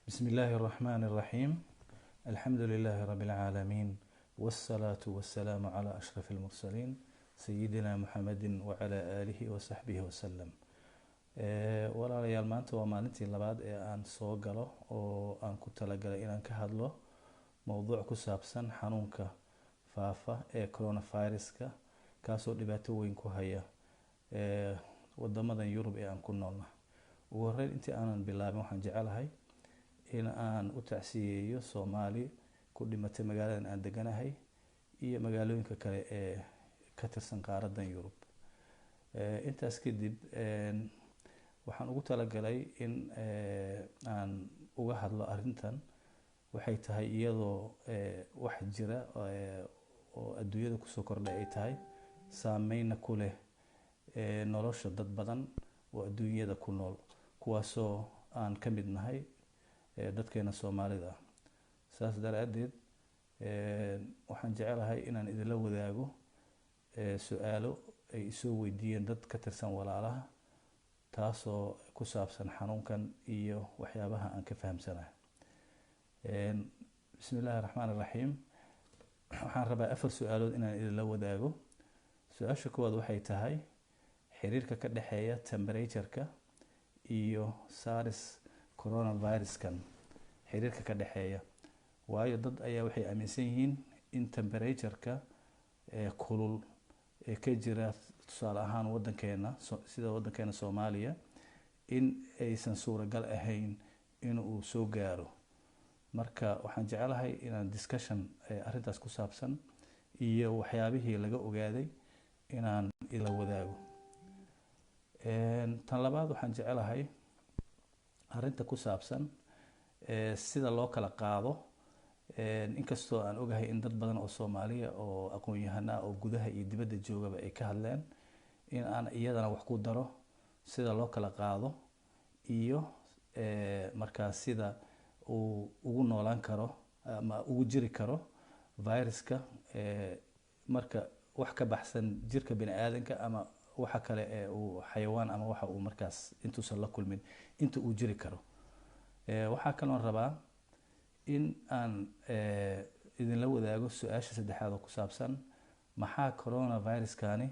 بسم الله الرحمن الرحيم. الحمد لله رب العالمين، والصلاة والسلام على أشرف المرسلين سيدنا محمد وعلى آله وصحبه وسلم. walaalayaal maanta waa maalintii labaad ee aan soo galo oo aan ku talagalay inaan ka hadlo mowduuc ku saabsan xanuunka faafa ee coronaviruska kaasoo dhibaato weyn ku haya wadamadan Yurub ee aan ku noolnahay. ugu horreyn intii aanan bilaabin waxaan jecelahay in aan u tacsiyeeyo Soomaali ku dhimatay magaaladan aan deganahay iyo magaalooyinka kale ee ka tirsan qaaradan Yurub. intaas kadib waxaan ugu talagalay in aan uga hadlo arrintan waxay tahay iyadoo wax jira oo adduunyada kusoo kordhay ay tahay saameyn ku leh nolosha dad badan oo adduunyada ku nool kuwaasoo aan ka mid nahay dadkeena Soomaalida. saas daraadeed waxaan jecelahay inaan idinla wadaago su'aalo ay soo weydiiyeen dad ka tirsan walaalaha taasoo ku saabsan xanuunkan iyo waxyaabaha aan ka fahamsanahay. bismillaahi raxmaani raxiim. waxaan rabaa 4 su'aalood inaan idinla wadaago. su-aasha koowaad waxay tahay xiriirka ka dhexeeya temperature-ka iyo SARS coronavirus-kan xiriirka ka dhexeeya. waayo dad ayaa waxay aaminsan yihiin in temperature-ka kulul ee ka jira tusaale ahaan wadankeena sida wadankeena Soomaaliya in aysan suuragal ahayn in uu soo gaaro. marka waxaan jecelahay inaan discussion arrintaas ku saabsan iyo waxyaabihii laga ogaaday inaan ila wadaago. tan labaad waxaan jecelahay arrinta ku saabsan sida loo kala qaado inkastoo aan ogahay in dad badan oo Soomaaliya oo aqoon-yahano oo gudaha iyo dibadda joogaba ay ka hadleen in aan iyadana wax ku daro sida loo kala qaado iyo markaa sida uu ugu noolaan karo ama ugu jiri karo viruska marka wax ka baxsan jirka bini aadanka ama waxa kale ee uu xayawaan ama waxa uu markaas intuusan la kulmin inta uu jiri karo. waxaa kaloo rabaa in aan idinla wadaago su-aasha saddexaad oo ku saabsan maxaa coronavirus-kani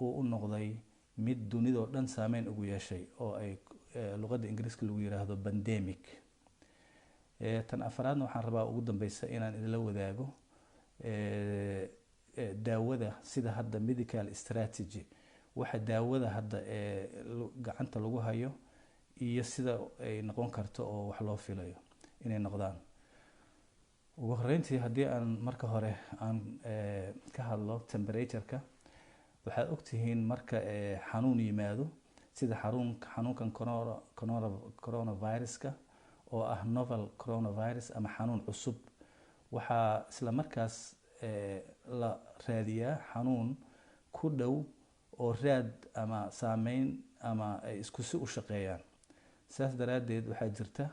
uu u noqday mid dunidoo dhan saameyn ugu yeeshay oo ay luqadda Ingiriiska lagu yiraahdo pandemic. tan afraadna waxaan rabaa ugu dambeysa inaan idinla wadaago daawada sida hadda medical strategy waxa daawada hadda gacanta lagu hayo iyo sida ay noqon karto oo wax loo filayo inay noqdaan. ugu horreyntii haddii aan marka hore aan ka hadlo temperature-ka waxaad ogtihiin marka xanuun yimaado sida xanuunkan coronavirus-ka oo ah novel coronavirus ama xanuun cusub waxaa isla markaas la raadiyaa xanuun ku dhow oo raad ama saameyn ama ay isku si u shaqeeyaan. saas daraadeed waxaa jirta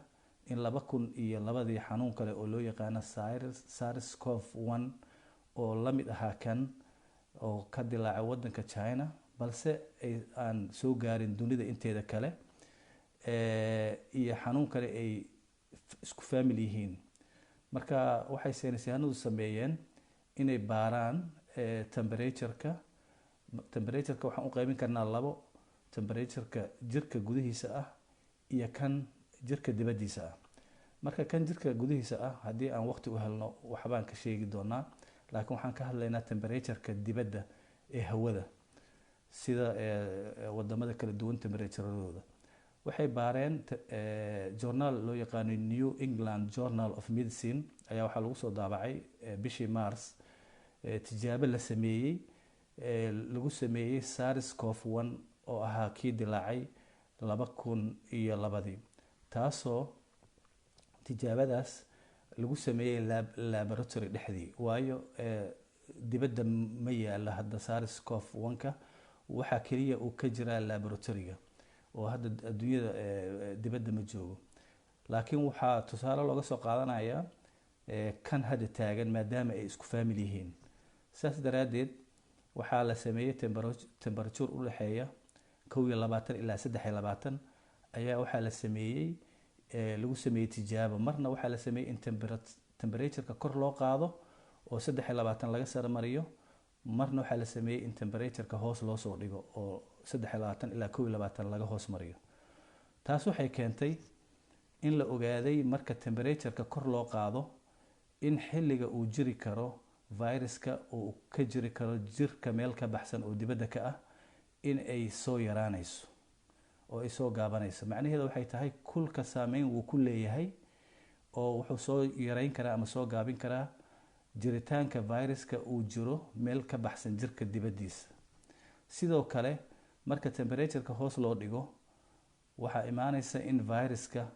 in 2002 xanuun kale oo loo yaqaano SARS-CoV-1 oo la mid ahaa kan oo ka dilaacay wadanka China balse aan soo gaarin dunida inteeda kale iyo xanuun kale ay isku family yihiin. marka waxay saynisyahanadu sameeyeen inay baaraan temperature-ka waxaan u qaybin karnaa 2 temperature-ka jirka gudihiisa ah iyo kan jirka dibadiisa ah. marka kan jirka gudihiisa ah haddii aan waqti u helno waxbaan ka sheegi doonaa laakiin waxaan ka hadlaynaa temperature-ka dibadda ee hawada sida wadamada kala duwan temperature-dooda. waxay baareen journal loo yaqaano New England Journal of Medicine ayaa waxaa lagu soo daabacay bishii Mars tijaabo la sameeyey lagu sameeyey SARS-CoV-1 oo ahaa kii dilaacay 2002 taasoo tijaabadaas lagu sameeyey laboratory dhexdii waayo dibadda ma yaala hadda SARS-CoV-1ka waxa kaliya uu ka jira laboratory-ga oo hadda adduunyada dibadda ma joogo. laakiin waxaa tusaale looga soo qaadanayaa kan hadda taagan maadaama ay isku family yihiin. saas daraadeed waxaa la sameeyey temperature u dhaxeeya 21 ilaa 23 ayaa waxaa la sameeyey lagu sameeyey tijaabo. Marna waxaa la sameeyey in temperatureka kor loo qaado oo 23 laga sare mariyo, marna waxaa la sameeyey in temperatureka hoos loo soo dhigo oo 23 ilaa 21 laga hoos mariyo. taas waxay keentay in la ogaaday marka temperatureka kor loo qaado in xilliga uu jiri karo viruska uu ka jiri karo jirka meel ka baxsan oo dibadda ka ah in ay soo yaraanayso oo ay soo gaabanayso. macnaheedu waxay tahay kulka saameyn wuu ku leeyahay oo wuxuu soo yarayn karaa ama soo gaabin karaa jiritaanka viruska uu jiro meel ka baxsan jirka dibaddiisa. sidoo kale marka temperatureka hoos loo dhigo waxaa imaanaysa in viruska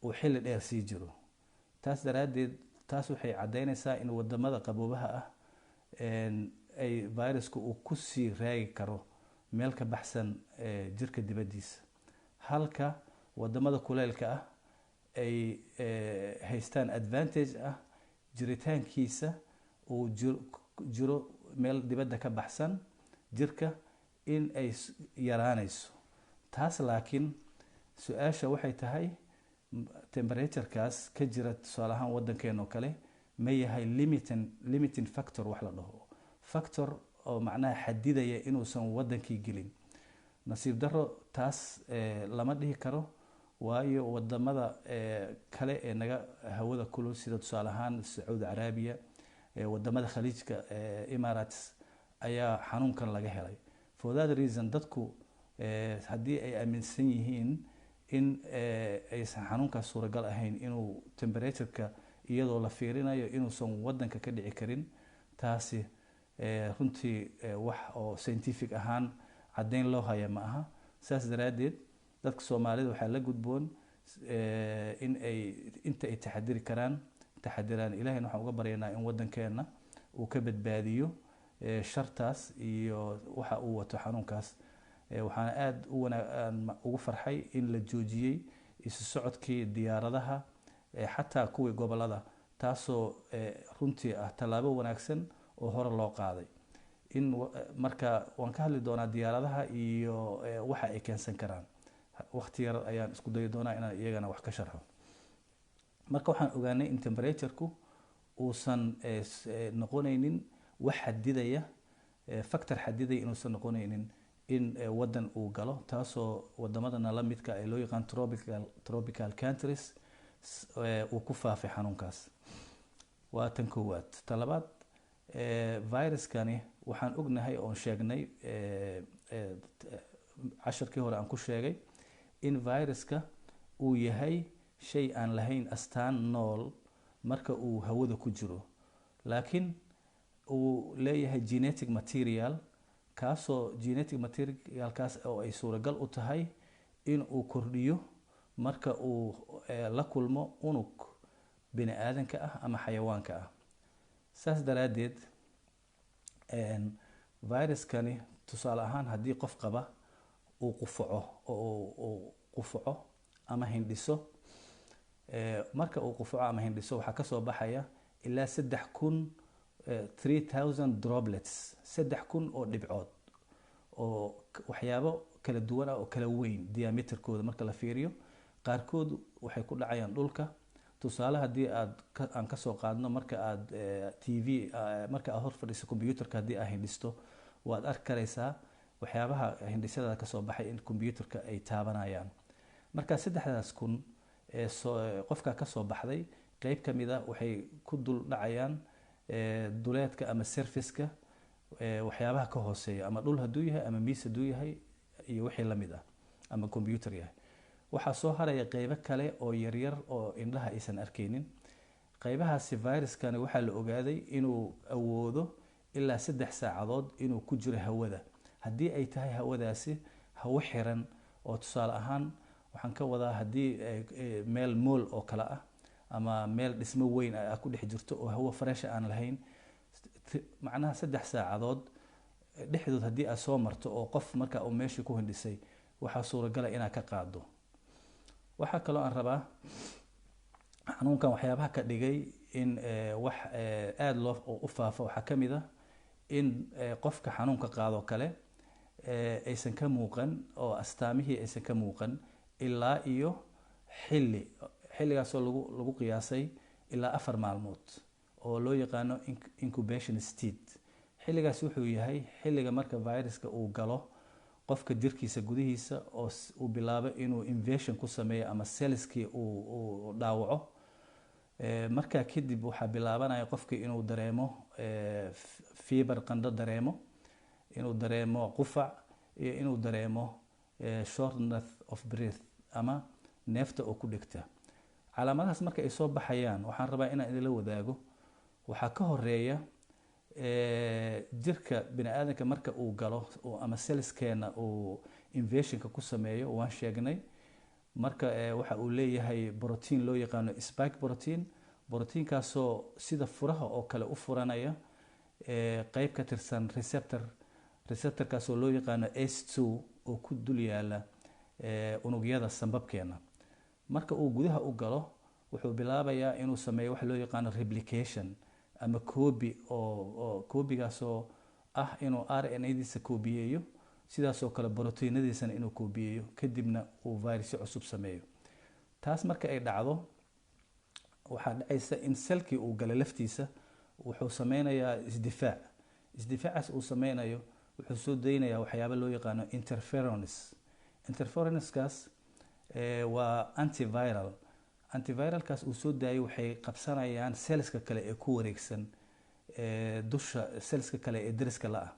uu xilli dheer sii jiro. taas daraaddeed taas waxay caddaynaysaa in wadamada qaboobaha ah ay viruska uu ku sii raagi karo meel ka baxsan jirka dibaddiisa, halka wadamada kuleylka ah ay haystaan advantage ah jiritaankiisa uu jiro meel dibadda ka baxsan jirka in ay yaraanayso. taas laakiin su-aasha waxay tahay temperaturekaas ka jira tusaale ahaan waddankeena oo kale ma yahay limiting factor wax la dhaho, factor oo macnaha xadidaya inuusan waddankii gelin. nasiib daro taas lama dhihi karo, waayo wadamada kale ee naga hawada kulul sida tusaale ahaan Sacuudi Carabiya, wadamada khaliijka Emirates ayaa xanuunkan laga helay. for that reason dadku haddii ay aaminsan yihiin in aysan xanuunkaas suuragal ahayn inuu temperatureka iyadoo la fiirinayo inuusan waddanka ka dhici karin, taasi runtii wax oo scientific ahaan caddayn loo haya ma aha. saas daraaddeed dadka Soomaalida waxaa la gudboon in ay inta ay taxadiraan. ilaahayna waxaan uga baryaynaa in waddankeena uu ka badbaadiyo shartaas iyo waxa uu wato xanuunkaas. waxaana aada ugu farxay in la joojiyey isu socodkii diyaaradaha xataa kuwii gobolada, taasoo runtii ah tallaabo wanaagsan oo hore loo qaaday. marka waan ka hadli doonaa diyaaradaha iyo waxa ay keensan karaan. waqti yar ayaan isku dayi doonaa inaan iyagana wax ka sharxo. marka waxaan ogaanay in temperatureku uusan noqonaynin wax xadidaya, factor xadidaya inuusan noqonaynin in waddan uu galo, taasoo wadamadana la midka ay loo yaqaan tropical countries uu ku faafay xanuunkaas. waa tan koowaad. ta labaad, viruskani waxaan ognahay oon sheegnay casharkii hore aan ku sheegay in viruska uu yahay shay aan lahayn astaan nool marka uu hawada ku jiro, laakiin uu leeyahay genetic material, kaasoo genetic materialkaas oo ay suuragal u tahay in uu kordhiyo marka uu la kulmo unug bini aadanka ah ama xayawaanka ah. saas daraaddeed viruskani tusaale ahaan haddii qof qaba uu qufaco ama hindhiso, marka uu qufaco ama hindhiso waxaa kasoo baxaya ilaa 3,000 droplets, 3,000 oo dhibcood oo waxyaabo kala duwan ah oo kala weyn diameterkooda marka la fiiriyo. qaarkood waxay ku dhacayaan dhulka. tusaale haddii aan kasoo qaadno marka aad marka aad hor fadhiso computerka haddii aad hindhisto waad arki karaysaa waxyaabaha hindhisada kasoo baxay in computerka ay taabanayaan. marka 3,000 qofka kasoo baxday qayb ka mid ah waxay ku dul dhacayaan duleedka ama surfaceka waxyaabaha ka hooseeya, ama dhul hadduu yahay ama miis hadduu yahay iyo wixii la mid ah, ama computer yahay. waxaa soo haraya qaybo kale oo yaryar oo indhaha aysan arkaynin. qaybahaasi viruskani waxaa la ogaaday inuu awoodo ilaa 3 saacadood inuu ku jiro hawada, haddii ay tahay hawadaasi hawo xiran oo tusaale ahaan waxaan ka wadaa haddii meel mool oo kale ah ama meel dhismo weyn ah ku dhex jirto oo hawo fresh aan lahayn, macnaha 3 saacadood dhexdood haddii aad soo marto oo qof marka uu meeshii ku hindhisay waxaa suuragala inaad ka qaado. waxaa kaloo aan rabaa xanuunkan waxyaabaha ka dhigay in wax aada loo u faafo waxaa ka mid ah in qofka xanuunka qaado kale aysan ka muuqan oo astaamihii aysan ka muuqan ilaa iyo xilli xilligaasoo lagu qiyaasay ilaa 4 maalmood oo loo yaqaano incubation state. xilligaas wuxuu yahay xilliga marka viruska uu galo qofka jirkiisa gudihiisa oo uu bilaabo inuu invasion ku sameeyo ama cellskii uu dhaawaco. markaa kadib waxaa bilaabanaya qofka inuu dareemo fever, qandho dareemo, inuu dareemo qufac, iyo inuu dareemo shortness of breath ama neefta oo ku dhigta. calaamadahaas marka ay soo baxayaan waxaan rabaa inaan idinla wadaago. waxaa ka horeeya jirka bini aadanka marka uu galo ama cellskeena uu invasionka ku sameeyo, waan sheegnay. marka waxa uu leeyahay protein loo yaqaano spike protein. proteinkaasoo sida furaha oo kale u furanaya qayb ka tirsan receptorkaasoo loo yaqaano ACE2 oo ku dul yaala unugyada sanbabkeena. marka uu gudaha u galo wuxuu bilaabayaa inuu sameeyo wax loo yaqaano replication ama copy oo copygaasoo ah inuu RNA-diisa koobiyeeyo, sidaasoo kale proteinadiisana inuu koobiyeeyo, kadibna uu virusyo cusub sameeyo. taas marka ay dhacdo waxaa dhacaysa in selkii uu galay laftiisa wuxuu sameynayaa isdifaac. isdifaacaas uu sameynayo wuxuu soo daynayaa waxyaabo loo yaqaano interferons. interferonskaas waa antiviral. antiviralkaas uu soo daayo waxay qabsanayaan cellska kale ee ku wareegsan dusha cellska kale ee deriska la ah.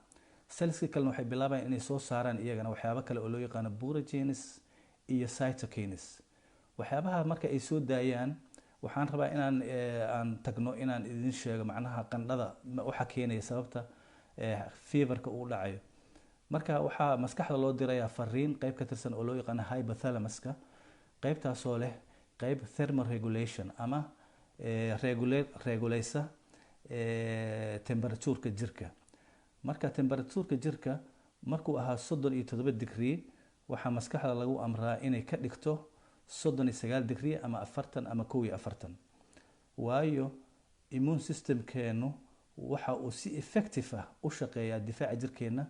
cellska kalena waxay bilaabayaan inay soo saaraan iyagana waxyaabo kale oo loo yaqaano puragenes iyo cytokines. waxyaabaha marka ay soo daayaan waxaan rabaa inaan aan tagno inaan idin sheego macnaha qandhada waxa keenaya sababta feverka uu dhacayo. marka waxaa maskaxda loo dirayaa fariin qayb ka tirsan oo loo yaqaano hypothalamuska. qaybtaasoo leh qayb thermoregulation ama regulaysa temperatureka jirka. marka temperatureka jirka markuu ahaa 37 degree waxaa maskaxda lagu amraa inay ka dhigto 39 degree ama 40 ama 41. waayo immune systemkeenu waxa uu si effective ah u shaqeeyaa difaaca jirkeena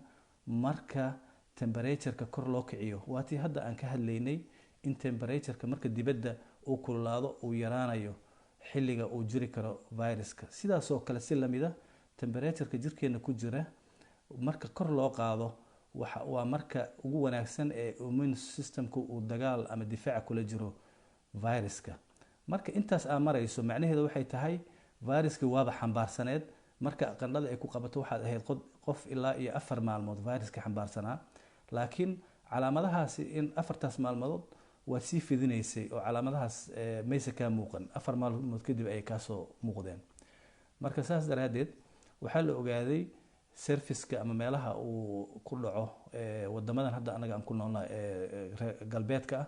marka temperatureka kor loo kiciyo. waatii hadda aan ka hadlaynay in temperatureka marka dibadda uu kululaado uu yaraanayo xilliga uu jiri karo viruska. sidaasoo kale si lamida temperatureka jirkeena ku jira marka kor loo qaado waa marka ugu wanaagsan ee immune systemku uu dagaal ama difaac kula jiro viruska. marka intaas aan marayso macnaheedu waxay tahay viruska waaba xambaarsaneed. marka qandhada ay ku qabato waxaad ahayd qof ilaa iyo 4 maalmood viruska xambaarsanaa, laakiin calaamadahaasi in 4taas maalmood waa sii fidinaysay oo calaamadahaas maysa kaa muuqan. 4 maalmood kadib ay kaasoo muuqdeen. marka saas daraadeed waxaa la ogaaday serviceka ama meelaha uu ku dhaco wadamadan hadda anaga aan ku noolnahay galbeedka ah,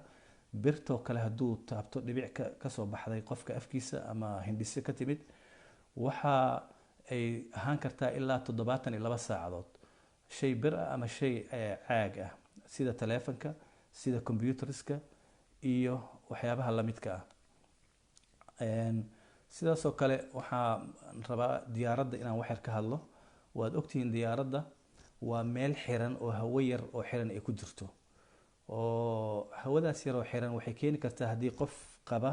birtoo kale hadduu taabto dhibic kasoo baxday qofka afkiisa ama hindhise ka timid waxa ay ahaan kartaa ilaa 72 saacadood. shay bir ah ama shay caag ah sida taleefanka, sida computerska iyo waxyaabaha la midka ah. sidaasoo kale waxaa rabaa diyaaradda inaan wax yar ka hadlo. waad ogtihiin diyaaradda waa meel xiran oo hawo yar oo xiran ay ku jirto, oo hawadaas yar oo xiran waxay keeni kartaa haddii qof qaba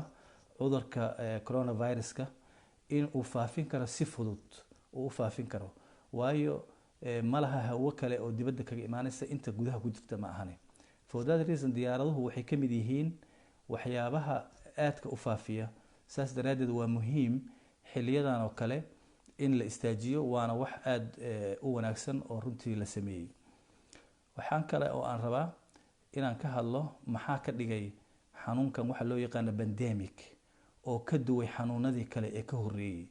cudurka coronaviruska in uu faafin karo si fudud uu u faafin karo. waayo ma laha hawo kale oo dibadda kaga imaanaysa inta gudaha ku jirta ma ahane. for that reason diyaaraduhu waxay ka mid yihiin waxyaabaha aadka u faafiya. saas daraadeed waa muhiim xiliyadan oo kale in la istaajiyo, waana wax aad u wanaagsan oo runtii la sameeyey. waxaan kale oo aan rabaa inaan ka hadlo maxaa ka dhigay xanuunkan waxa loo yaqaano pandemic oo ka duway xanuunadii kale ee ka horeeyay.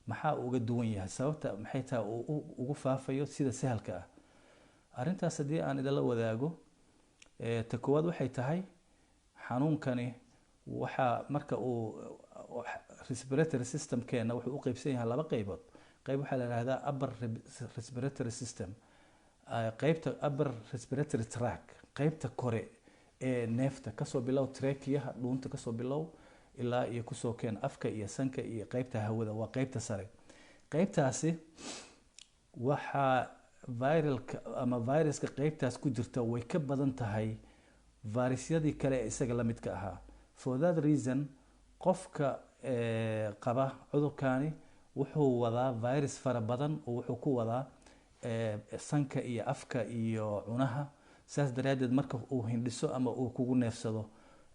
maxaa uga duwan yahay? sababta maxay tahay uu ugu faafayo sida sahalka ah? arrintaas haddii aan idinla wadaago, ta koowaad waxay tahay xanuunkani waxa marka uu respiratory system keena wuxuu u qaybsan yahay 2 qaybood. qayb waxaa la yiraahdaa upper respiratory system, qaybta upper respiratory tract, qaybta kore ee neefta kasoo bilow tracheaha dhuunta kasoo bilow ilaa iyo kusoo keen afka iyo sanka iyo qaybta hawada waa qaybta sare. qaybtaasi waxa viralka ama viruska qaybtaas ku jirta way ka badan tahay virusyadii kale ee isaga la midka ahaa. for that reason qofka qaba cudurkani wuxuu wadaa virus fara badan oo wuxuu ku wadaa sanka iyo afka iyo cunaha. saas daraadeed marka uu hindhiso ama uu kugu neefsado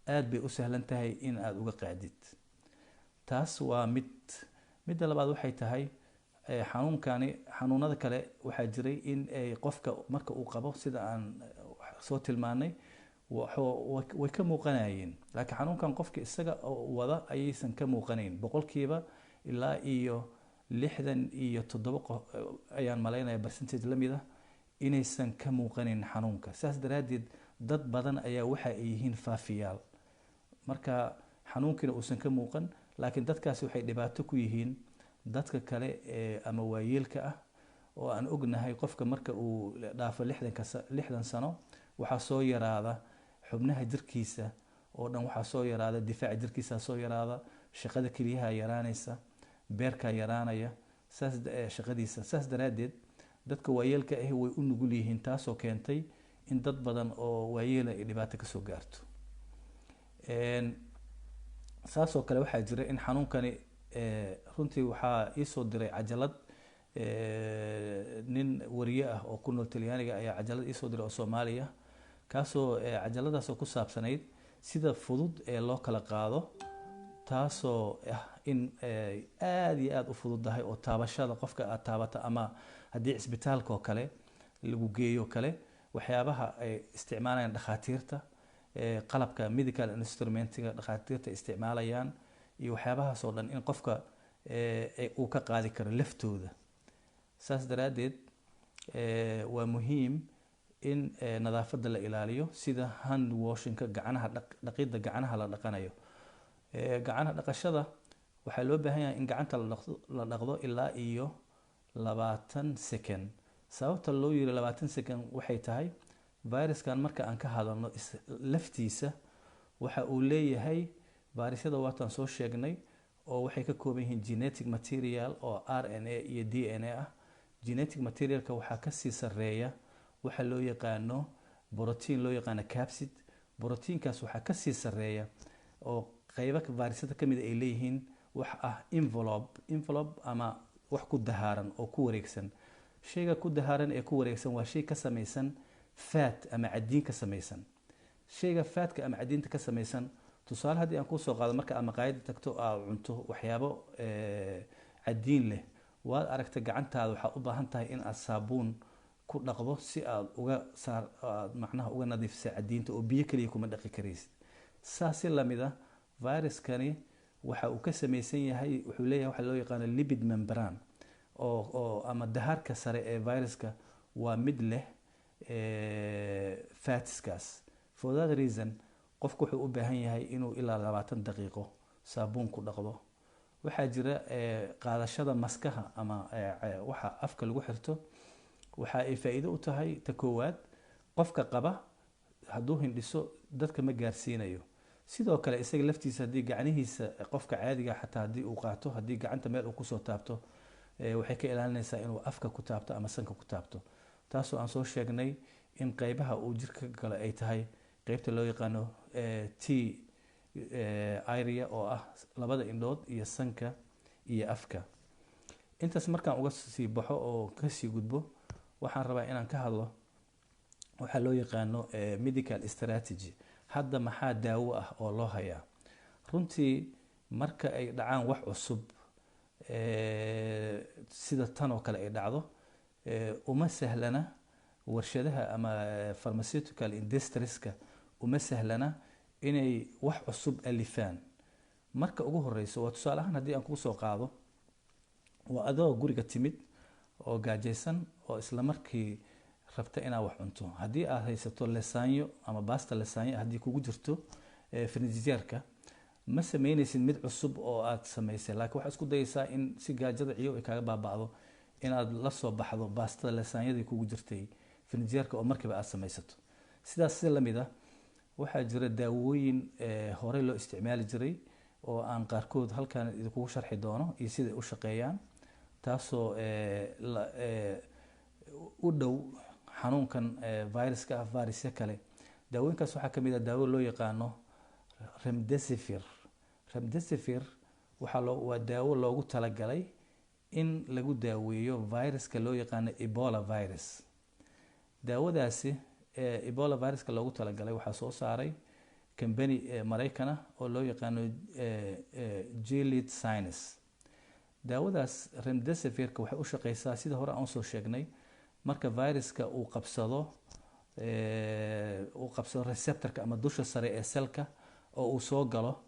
aad bay u sahlan tahay in aad uga qaadid. taas waa midda labaad waxay tahay xanuunkani xanuunada kale waxaa jiray in qofka marka uu qabo sida aan soo tilmaanay way ka muuqanayeen, laakiin xanuunkan qofka isaga wada ayaysan ka muuqanayn. boqolkiiba ilaa iyo 67 ayaan malaynaya percentage la mid ah inaysan ka muuqanayn xanuunka. saas daraadeed dad badan ayaa waxa ay yihiin faafiyaal marka xanuunkina uusan ka muuqan, laakiin dadkaasi waxay dhibaato ku yihiin dadka kale ama waayeelka ah oo aan ognahay qofka marka uu dhaafo 60 sano waxaa soo yaraada xubnaha jirkiisa oo dhan, waxaa soo yaraada difaaca jirkiisa soo yaraada, shaqada keliyaha yaraanaysa, beerka yaraanaya shaqadiisa. saas daraadeed dadka waayeelka ah way u nugul yihiin, taasoo keentay in dad badan oo waayeela ay dhibaato ka soo gaarto. saasoo kale waxaa jira in xanuunkani runtii waxaa ii soo diray cajalad nin wariye ah oo ku nool Talyaaniga ayaa cajalad ii soo diray oo Soomaaliya, kaasoo cajaladaasoo ku saabsanayd sida fudud ee loo kala qaado, taasoo ah in aad iyo aad u fududahay oo taabashada qofka aad taabata ama haddii cisbitaalka oo kale lagu geeyo kale waxyaabaha ay isticmaalayaan dhakhaatiirta, qalabka medical instrumentiga dhakhaatiirta isticmaalayaan iyo waxyaabahaas oo dhan in qofka uu ka qaadi karo laftooda. saas daraadeed waa muhiim in nadaafadda la ilaaliyo, sida hand washingka gacanaha dhaqidda gacanaha la dhaqanayo. gacanaha dhaqashada waxaa loo baahan yahay in gacanta la dhaqdo ilaa iyo 20 second. sababta loo yiri 20 second waxay tahay viruskan marka aan ka hadalno laftiisa waxa uu leeyahay virusyada waatan soo sheegnay oo waxay ka kooban yihiin genetic material oo RNA iyo DNA ah. genetic materialka waxaa ka sii sareeya waxa loo yaqaano protein loo yaqaano capsid. proteinkaas waxaa ka sii sareeya oo qaybo virusyada kamid ay leeyihiin wax ah envelope ama wax ku dahaaran oo ku wareegsan. shayga ku dahaaran ee ku wareegsan waa shay ka samaysan fat ama cadiin ka samaysan. shayga fatka ama cadiinta ka samaysan tusaale haddii aan ku soo qaado marka ama qaayad tagto aad cunto waxyaabo cadiin leh, waad aragtay gacantaada waxaa u baahan tahay in aad saabuun ku dhaqdo si aad macnaha uga nadiifiso cadiinta oo biyo kaliya kuma dhaqi karaysid. saas la mid ah viruskani waxa uu ka samaysan yahay wuxuu leeyahay waxa loo yaqaan lipid membrane oo ama dahaarka sare ee viruska waa mid leh fatskaas. for that reason qofku wuxuu u baahan yahay inuu ilaa 20 daqiiqo saabuun ku dhaqdo. waxaa jira qaadashada maskaha ama waxa afka lagu xirto waxa ay faa'iido u tahay ta koowaad qofka qaba hadduu hindhiso dadka ma gaarsiinayo. sidoo kale isaga laftiisa haddii gacanihiisa qofka caadiga xataa haddii uu qaato haddii gacanta meel uu kusoo taabto waxay ka ilaalinaysaa inuu afka ku taabto ama sanka ku taabto. taasoo aan soo sheegnay in qaybaha uu jirka gala ay tahay qaybta loo yaqaano T area oo ah labada indhood iyo sanka iyo afka. intaas markaan uga sii baxo oo ka sii gudbo waxaan rabaa inaan ka hadlo waxa loo yaqaano medical strategy. hadda maxaa daawo ah oo loo hayaa? runtii marka ay dhacaan wax cusub sida tan oo kale ay dhacdo uma sahlana warshadaha ama pharmaceutical industrieska uma sahlana inay wax cusub alifaan. marka ugu horeyso waa tusaale ahaan haddii aan kugu soo qaado waa adoo guriga timid oo gaajaysan oo isla markii rabta inaad wax cunto, haddii aad haysato lasaanyo ama basta lasaanyo haddii kugu jirto frigidaire-ka ma sameynaysid mid cusub oo aad samaysay, laakiin waxaad isku dayaysaa in si gaajada ciyo ay kaaga baaba'do inaad la soo baxdo bastada lasaanyadii kugu jirtay frigidaire-ka oo markiiba aad samaysato. sidaas si la mid ah waxaa jira daawooyin hore loo isticmaali jiray oo aan qaarkood halkan idinku sharxi doono iyo sida ay u shaqeeyaan, taasoo u dhow xanuunkan viruska ah virusya kale. daawooyinkaas waxaa kamid ah daawo loo yaqaano remdesivir. remdesivir waa daawo loogu talagalay in lagu daaweeyo viruska loo yaqaano ebola virus. daawadaasi ebola viruska loogu talagalay waxaa soo saaray company Maraykana oo loo yaqaano Gilead Sciences. daawadaas remdesivirka waxay u shaqeysaa sida hore aan soo sheegnay marka viruska uu qabsado receptorka ama dusha sare ee selka oo uu soo galo,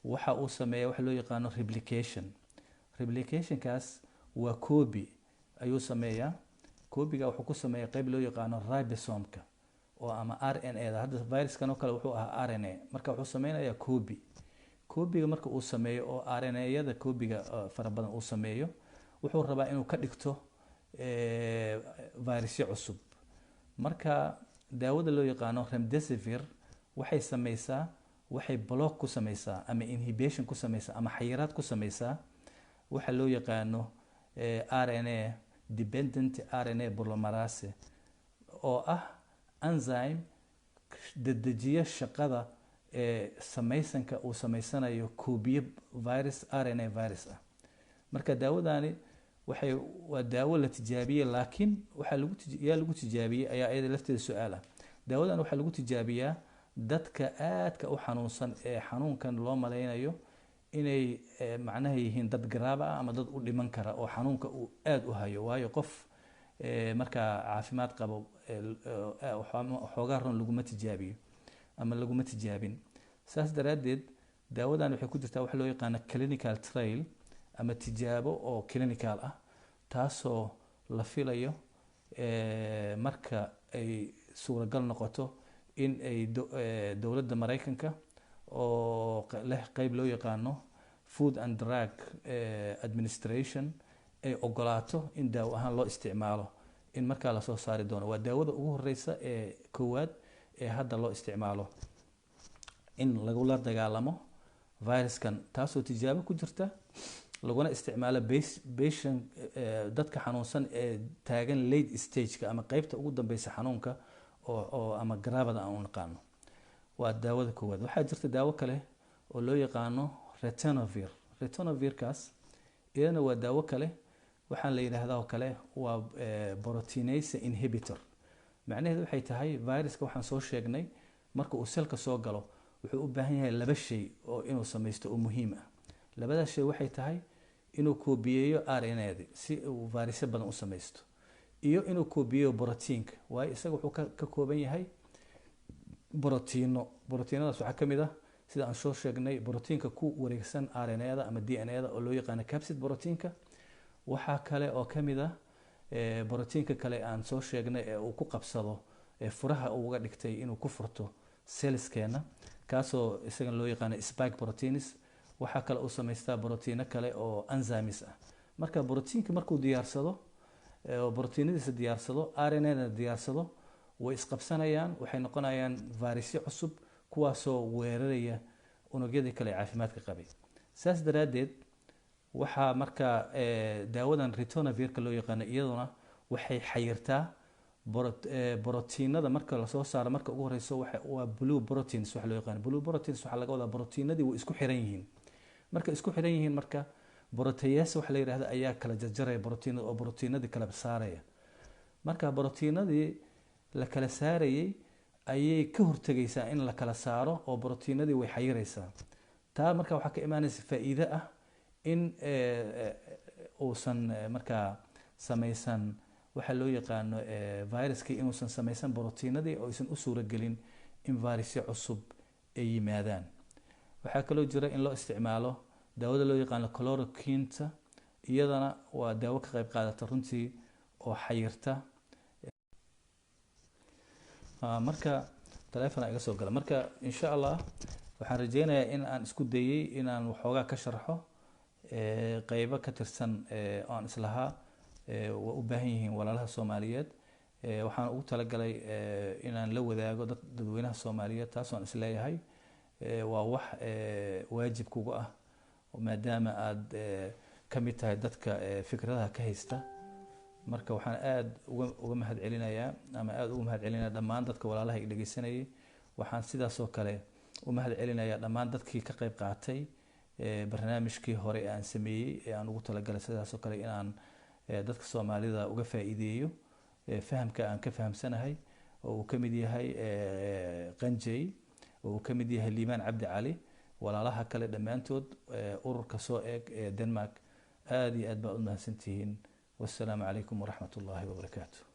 waxa uu sameeyaa waxa loo yaqaano replicationkaas waa copy ayuu sameeyaa. copyga wuxuu ku sameeyaa qayb loo yaqaano ribosomka oo ama RNA da. hadda viruskan oo kale wuxuu ahaa RNA, marka wuxuu sameynayaa copyga marka uu sameeyo oo RNA-yada copyga fara badan uu sameeyo, wuxuu rabaa inuu ka dhigto virusyo cusub. marka daawada loo yaqaano remdesivir waxay block ku sameysaa ama inhibition ku sameysaa ama xayiraad ku sameysaa waxa loo yaqaano RNA dependent RNA polymerase oo ah enzyme dedejiya shaqada sameysanka uu sameysanayo koobiye virus RNA virus ah. marka daawadani waa daawo la tijaabiyey, laakiin waxa lagu tijaabiyey ayaa iyada lafteeda su'aal ah. daawadan waxaa lagu tijaabiyaa dadka aadka u xanuunsan ee xanuunkan loo maleynayo inay macnaha yihiin dad garaaba ah ama dad u dhiman kara oo xanuunka uu aad u hayo. waayo qof markaa caafimaad qabo xoogaa run laguma tijaabiyo ama laguma tijaabin. saas daraadeed daawadan waxay ku jirtaa waxa loo yaqaano clinical trial ama tijaabo oo clinical ah, taasoo la filayo marka ay suuragal noqoto in ay dowladda Maraykanka oo leh qayb loo yaqaano Food and Drug Administration ay ogolaato in daawo ahaan loo isticmaalo, in markaa lasoo saari doono. waa daawada ugu horeysa ee koowaad ee hadda loo isticmaalo in lagula dagaalamo viruskan, taasoo tijaabo ku jirta laguna isticmaalo patient dadka xanuunsan ee taagan late stage-ka ama qaybta ugu dambeysa xanuunka oo ama garaabada aan u naqaano. waa daawada koowaad. waxaa jirta daawo kale oo loo yaqaano retinovirkaas iyadana waa daawo kale. waxaan la yidhaahdaa oo kale waa proteinase inhibitor. macnaheedu waxay tahay viruska waxaan soo sheegnay marka uu selka soo galo wuxuu u baahan yahay laba shay oo inuu sameysto oo muhiim ah. labadaas shay waxay tahay inuu koobiyeeyo RNA-da si uu virusyo badan u sameysto, iyo inuu koobiyeeyo proteinka. waayo isaga wuxuu ka kooban yahay proteinadaas waxaa ka mid ah sida aan soo sheegnay proteinka ku wareegsan RNA-da ama DNA-da oo loo yaqaano capsid proteinka. waxaa kale oo ka mid ah proteinka kale aan soo sheegnay ee uu ku qabsado furaha uga dhigtay inuu ku furto cellskeena, kaasoo isaga loo yaqaano spike proteins. waxaa kale uu sameystaa proteino kale oo enzymes ah. marka proteinka markuu diyaarsado proteinadiisa diyaarsado RNA-na diyaarsado way isqabsanayaan, waxay noqonayaan virusyo cusub kuwaasoo weeraraya unugyadii kale ee caafimaadka qabay. saas daraadeed waxaa markaa daawadan retinovirka loo yaqaano iyaduna waxay xayirtaa proteinada marka lasoo saaro. marka ugu horeyso waa blue proteins waxa loo yaqaano. blue proteins waxaa laga wadaa proteinadii way isku xiran yihiin. marka isku xiran yihiin marka protease waxa la yiraahdo ayaa kala jarjaraya proteinada oo proteinadii kala saaraya. marka proteinadii la kala saarayay ayay ka hortagaysaa in la kala saaro oo proteinadii way xayiraysaa. taa marka waxaa ka imaanaysa faa'iido ah in uusan markaa sameysan waxa loo yaqaano viruskii inuusan sameysan proteinadii oo aysan u suuragelin in virusyo cusub ay yimaadaan. waxaa kaloo jira in loo isticmaalo daawada loo yaqaano chloroquine. iyadana waa daawo ka qayb qaadata runtii oo xayirta. marka taleefona iga soo gala. marka insha allah waxaan rajeynayaa in aan isku dayay inaan waxoogaa ka sharxo qaybo ka tirsan oo aan islahaa waa u baahan yihiin walaalaha Soomaaliyeed. waxaan ugu talagalay inaan la wadaago dadweynaha Soomaaliyeed, taasoo aan isleeyahay waa wax waajib kugu ah maadaama aad ka mid tahay dadka fikradaha ka haysta. marka waxaan aad uga mahad celinayaa ama aad ugu mahad celinayaa dhammaan dadka walaalaha ay dhageysanayay. waxaan sidaas oo kale u mahad celinayaa dhammaan dadkii ka qayb qaatay barnaamijkii hore aan sameeyey ee aan ugu talagalay sidaas oo kale inaan dadka Soomaalida uga faa'iideeyo fahamka aan ka fahamsanahay oo uu ka mid yahay Qanjay oo uu ka mid yahay Liimaan Cabdi Cali walaalaha kale dhammaantood ururka soo eeg ee Denmark aad iyo aad baa u mahadsantihiin wassalaamu calaykum waraxmatullaahi wabarakaatuh